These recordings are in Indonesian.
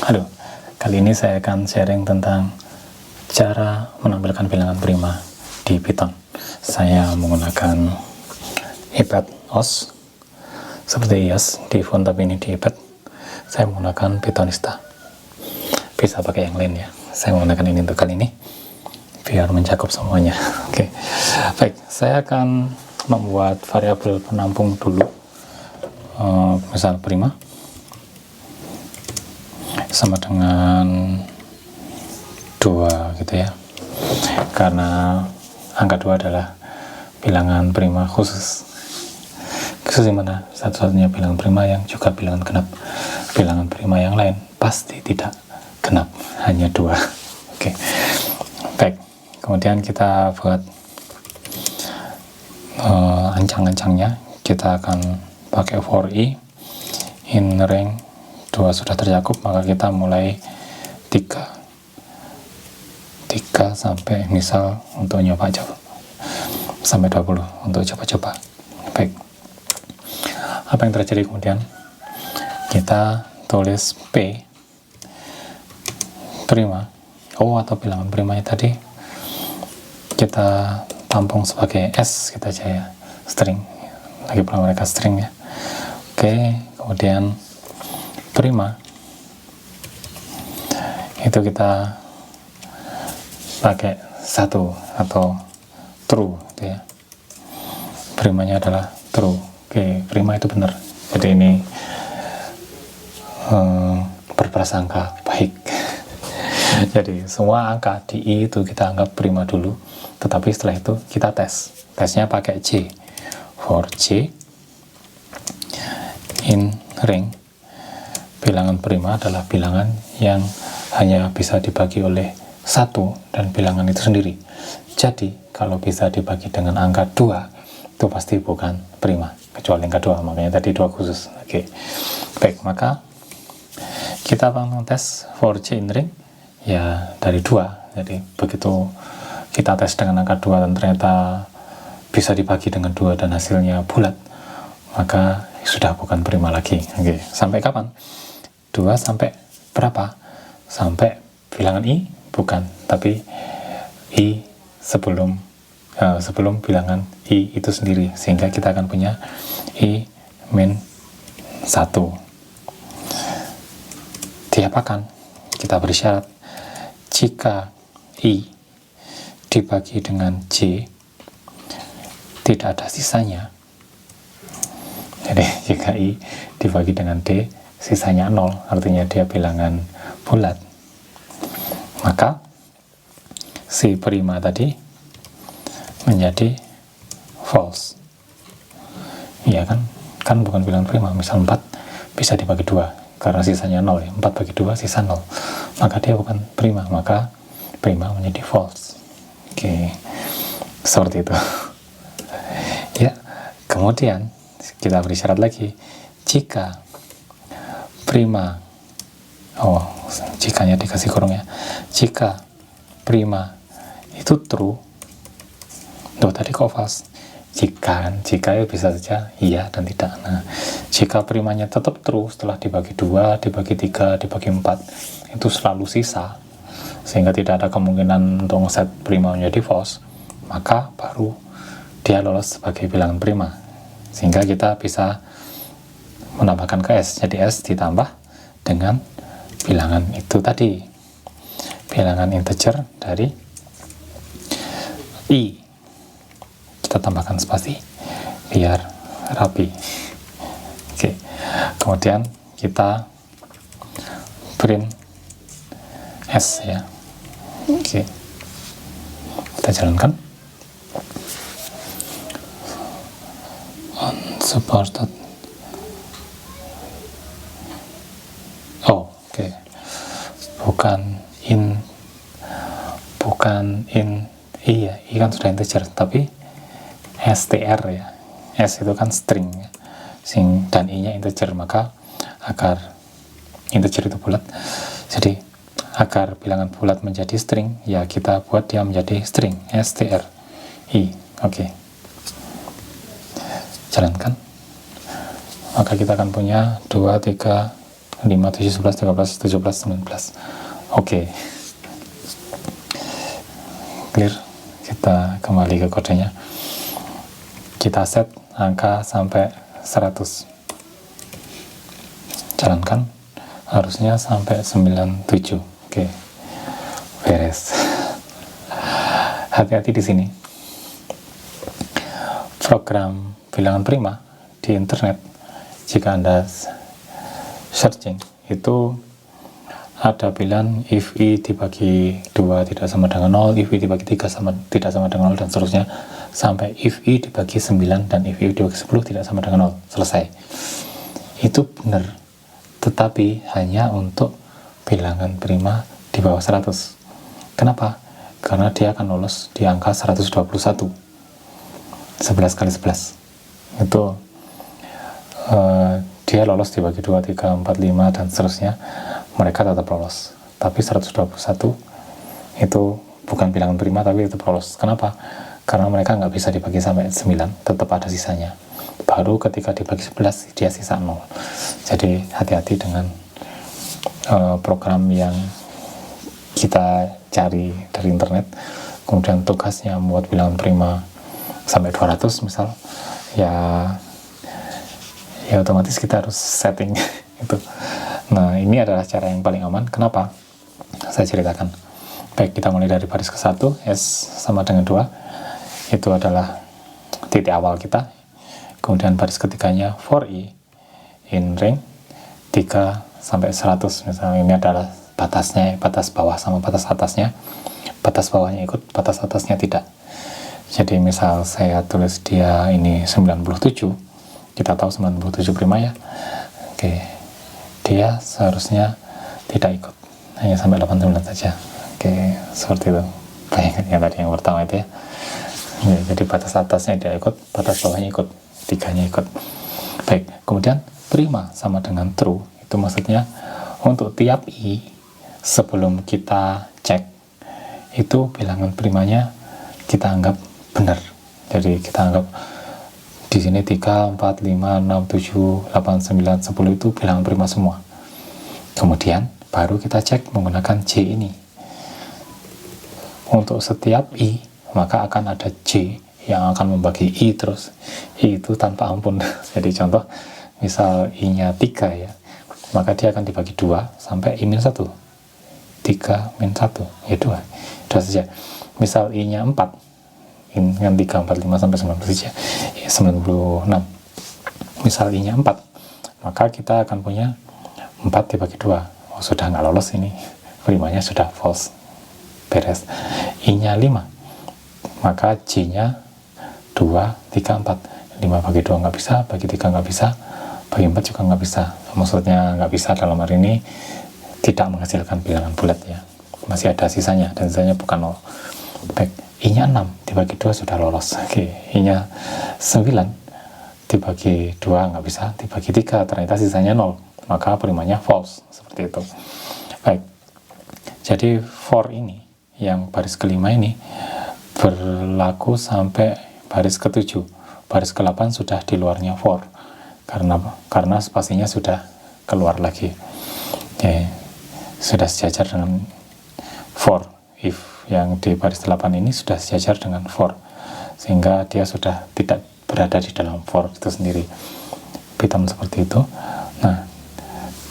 Halo, kali ini saya akan sharing tentang cara menampilkan bilangan prima di Python. Saya menggunakan iPad OS seperti iOS di phone, tapi ini di iPad. Saya menggunakan Pythonista. Bisa pakai yang lain ya. Saya menggunakan ini untuk kali ini biar mencakup semuanya. Oke, baik. Saya akan membuat variabel penampung dulu. Misal prima sama dengan 2 gitu ya, karena angka 2 adalah bilangan prima khusus yang mana satu-satunya bilangan prima yang juga bilangan genap. Bilangan prima yang lain pasti tidak genap, hanya 2. Oke, baik. Kemudian kita buat ancang-ancangnya. Kita akan pakai for i in range 2 sudah tercakup, maka kita mulai 3 sampai misal untuk nyoba sampai 20 untuk coba-coba. Baik, apa yang terjadi kemudian? Kita tulis p prima atau bilangan primanya tadi kita tampung sebagai s, kita aja ya, string, lagi pula mereka string ya. Oke, kemudian prima itu kita pakai 1 atau true gitu ya. Primanya adalah true. Oke, prima itu benar. Jadi ini berprasangka baik. Jadi semua angka di i itu kita anggap prima dulu, tetapi setelah itu kita tesnya pakai j. For j in ring, bilangan prima adalah bilangan yang hanya bisa dibagi oleh 1 dan bilangan itu sendiri. Jadi kalau bisa dibagi dengan angka 2 itu pasti bukan prima, kecuali angka 2, makanya tadi 2 khusus. Oke, baik, maka kita akan tes for j in ring ya dari 2. Jadi begitu kita tes dengan angka 2 dan ternyata bisa dibagi dengan 2 dan hasilnya bulat, maka sudah bukan prima lagi. Oke, sampai kapan? 2 sampai berapa? Sampai bilangan i bukan, tapi i sebelum bilangan i itu sendiri, sehingga kita akan punya i min 1. Diapakan? Kita beri syarat jika i dibagi dengan j tidak ada sisanya. Jadi jika i dibagi dengan d sisanya 0, artinya dia bilangan bulat, maka si prima tadi menjadi false. Iya kan bukan bilangan prima. Misal 4 bisa dibagi 2 karena sisanya 0 ya, 4 bagi 2 sisa 0, maka dia bukan prima, maka prima menjadi false. Oke, seperti itu. Ya, kemudian kita beri syarat lagi, jika prima, jikanya dikasih kurung ya, jika prima itu true, tadi kok false? Jika ya bisa saja iya dan tidak. Nah, jika primanya tetap true setelah dibagi 2, dibagi 3, dibagi 4, itu selalu sisa, sehingga tidak ada kemungkinan untuk set prima menjadi false, maka baru dia lolos sebagai bilangan prima, sehingga kita bisa menambahkan ke s. Jadi s ditambah dengan bilangan itu tadi, bilangan integer dari i, kita tambahkan spasi biar rapi. Oke, kemudian kita print s ya. Oke, kita jalankan unsupported. Oke, bukan in i ya, i kan sudah integer, tapi str ya, s itu kan string ya, dan i nya integer, maka agar integer itu bulat, jadi agar bilangan bulat menjadi string ya, kita buat dia menjadi string str i. Oke, jalankan, maka kita akan punya 2, 3, 5, 7, 11, 13, 17, 19. Oke. Clear? Kita kembali ke kodenya. Kita set angka sampai 100. Jalankan. Harusnya sampai 97. Oke. Beres. Hati-hati di sini. Program bilangan prima di internet, jika Anda searching, itu ada bilang if i dibagi 2 tidak sama dengan 0, if i dibagi 3 tidak sama dengan 0, dan seterusnya sampai if i dibagi 9 dan if i dibagi 10 tidak sama dengan 0. Selesai. Itu benar, tetapi hanya untuk bilangan prima di bawah 100. Kenapa? Karena dia akan lolos di angka 121. 11 kali 11 itu dia lolos dibagi 2, 3, 4, 5 dan seterusnya, mereka tetap lolos. Tapi 121 itu bukan bilangan prima, tapi tetap lolos. Kenapa? Karena mereka nggak bisa dibagi sampai 9, tetap ada sisanya. Baru ketika dibagi 11 dia sisa 0. Jadi hati-hati dengan program yang kita cari dari internet, kemudian tugasnya membuat bilangan prima sampai 200 misal, ya otomatis kita harus setting itu. Nah, ini adalah cara yang paling aman. Kenapa? Saya ceritakan. Baik, kita mulai dari baris ke 1, S sama dengan 2, itu adalah titik awal kita. Kemudian baris ketiganya for i in ring 3 sampai 100. Misalnya ini adalah batasnya, batas bawah sama batas atasnya. Batas bawahnya ikut, batas atasnya tidak. Jadi misal saya tulis dia ini 97, kita tahu 97 prima ya. Oke, dia seharusnya tidak ikut, hanya sampai 89 saja. Oke, seperti itu. Bayangkan yang tadi yang pertama itu ya. Jadi batas atasnya tidak ikut, batas bawahnya ikut, tiganya ikut. Baik, kemudian prima sama dengan true, itu maksudnya untuk tiap i sebelum kita cek, itu bilangan primanya kita anggap benar. Jadi kita anggap di sini 3, 4, 5, 6, 7, 8, 9, 10 itu bilangan prima semua. Kemudian baru kita cek menggunakan J ini. Untuk setiap I, maka akan ada J yang akan membagi I terus. I itu tanpa ampun. Jadi contoh, misal I-nya 3 ya, maka dia akan dibagi 2 sampai I-1. 3 min 1, ya 2. 2 saja. Misal I-nya 4, dengan 3, 4, 5 sampai 96, 96. Misal I-nya 4, maka kita akan punya 4 dibagi 2. Oh, sudah nggak lolos ini, primanya sudah false, beres. I-nya 5, maka J-nya 2, 3, 4. 5 bagi 2 nggak bisa, bagi 3 nggak bisa, bagi 4 juga nggak bisa. Maksudnya nggak bisa dalam hari ini tidak menghasilkan bilangan bulat ya, masih ada sisanya, dan sisanya bukan 0. Baik, I-nya 6 dibagi 2 sudah lolos. Oke, I-nya 9 dibagi 2 nggak bisa, dibagi 3 ternyata sisanya 0, maka primanya false. Seperti itu. Baik, jadi for ini yang baris kelima ini berlaku sampai baris ke-7. Baris ke-8 sudah di luarnya for, karena spasinya sudah keluar lagi. Oke, sudah sejajar dengan for. If yang di baris 8 ini sudah sejajar dengan for, sehingga dia sudah tidak berada di dalam for itu sendiri. Hitam seperti itu. Nah,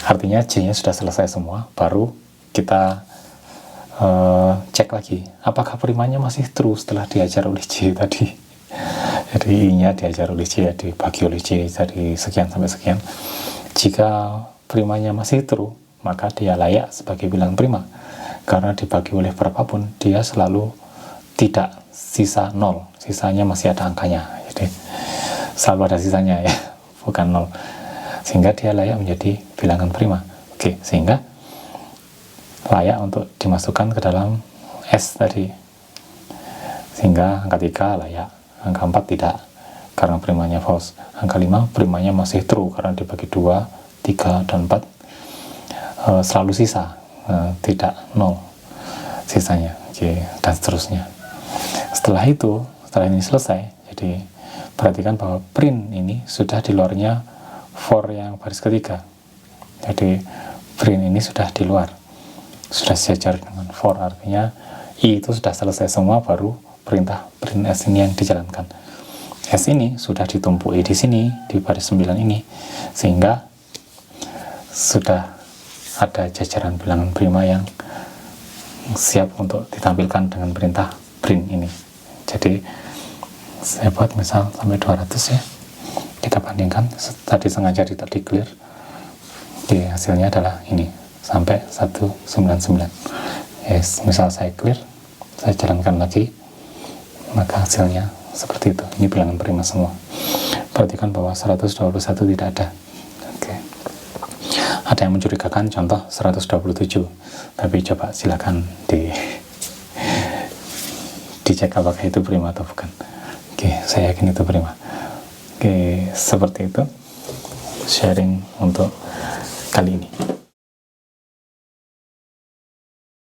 artinya J-nya sudah selesai semua, baru kita cek lagi apakah primanya masih true setelah diajar oleh J tadi. Jadi I-nya diajar oleh J, dibagi oleh J dari sekian sampai sekian. Jika primanya masih true, maka dia layak sebagai bilangan prima, karena dibagi oleh berapapun dia selalu tidak sisa 0, sisanya masih ada angkanya. Jadi selalu ada sisanya ya, bukan 0, sehingga dia layak menjadi bilangan prima. Oke, sehingga layak untuk dimasukkan ke dalam S tadi, sehingga angka 3 layak, angka 4 tidak karena primanya false, angka 5 primanya masih true karena dibagi 2, 3, dan 4 selalu sisa, tidak 0 sisanya. Oke, dan seterusnya. Setelah ini selesai, jadi perhatikan bahwa print ini sudah di luarnya for yang baris ketiga. Jadi print ini sudah di luar, sudah sejajar dengan for, artinya I itu sudah selesai semua, baru perintah print S ini yang dijalankan. S ini sudah ditumpuki di sini, di baris 9 ini, sehingga sudah ada jajaran bilangan prima yang siap untuk ditampilkan dengan perintah print ini. Jadi saya buat misal sampai 200 ya, kita bandingkan, tadi sengaja tidak di clear. Oke, hasilnya adalah ini sampai 199. Yes, misal saya clear, saya jalankan lagi, maka hasilnya seperti itu. Ini bilangan prima semua. Perhatikan bahwa 121 tidak ada. Oke. Ada yang mencurigakan, contoh 127, tapi coba silakan dicek apakah itu prima atau bukan. Oke, saya yakin itu prima. Oke, seperti itu sharing untuk kali ini.